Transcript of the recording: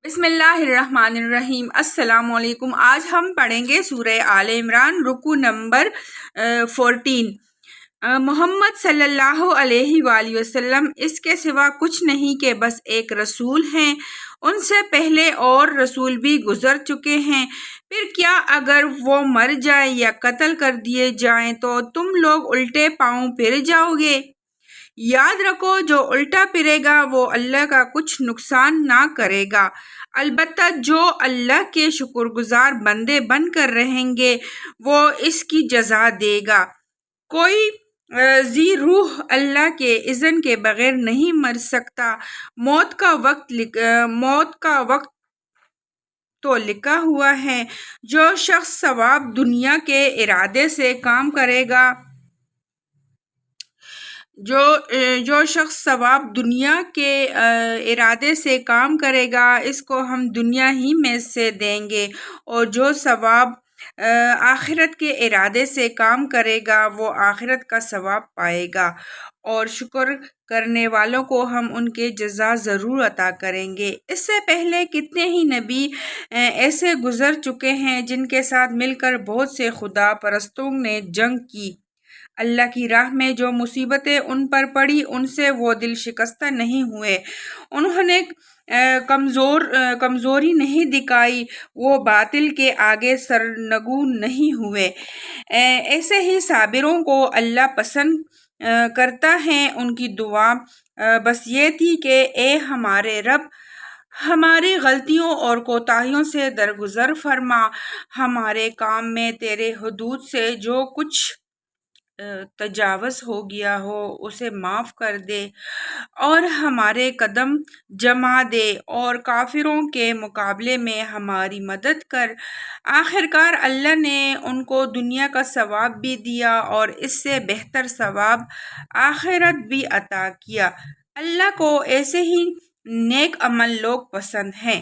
بسم اللہ الرحمن الرحیم۔ السلام علیکم۔ آج ہم پڑھیں گے سورہ آل عمران، رکوع نمبر 14۔ محمد صلی اللہ علیہ وآلہ وسلم اس کے سوا کچھ نہیں کہ بس ایک رسول ہیں۔ ان سے پہلے اور رسول بھی گزر چکے ہیں۔ پھر کیا اگر وہ مر جائیں یا قتل کر دیے جائیں تو تم لوگ الٹے پاؤں پھر جاؤ گے؟ یاد رکھو، جو الٹا پھرے گا وہ اللہ کا کچھ نقصان نہ کرے گا، البتہ جو اللہ کے شکر گزار بندے بن کر رہیں گے وہ اس کی جزا دے گا۔ کوئی ذی روح اللہ کے اذن کے بغیر نہیں مر سکتا۔ موت کا وقت تو لکھا ہوا ہے۔ جو شخص ثواب دنیا کے ارادے سے کام کرے گا اس کو ہم دنیا ہی میں سے دیں گے، اور جو ثواب آخرت کے ارادے سے کام کرے گا وہ آخرت کا ثواب پائے گا، اور شکر کرنے والوں کو ہم ان کے جزا ضرور عطا کریں گے۔ اس سے پہلے کتنے ہی نبی ایسے گزر چکے ہیں جن کے ساتھ مل کر بہت سے خدا پرستوں نے جنگ کی۔ اللہ کی راہ میں جو مصیبتیں ان پر پڑی ان سے وہ دل شکستہ نہیں ہوئے، انہوں نے کمزوری نہیں دکھائی، وہ باطل کے آگے سرنگو نہیں ہوئے۔ ایسے ہی صابروں کو اللہ پسند کرتا ہے۔ ان کی دعا بس یہ تھی کہ اے ہمارے رب، ہماری غلطیوں اور کوتاہیوں سے درگزر فرما، ہمارے کام میں تیرے حدود سے جو کچھ تجاوز ہو گیا ہو اسے معاف کر دے، اور ہمارے قدم جما دے، اور کافروں کے مقابلے میں ہماری مدد کر۔ آخرکار اللہ نے ان کو دنیا کا ثواب بھی دیا اور اس سے بہتر ثواب آخرت بھی عطا کیا۔ اللہ کو ایسے ہی نیک عمل لوگ پسند ہیں۔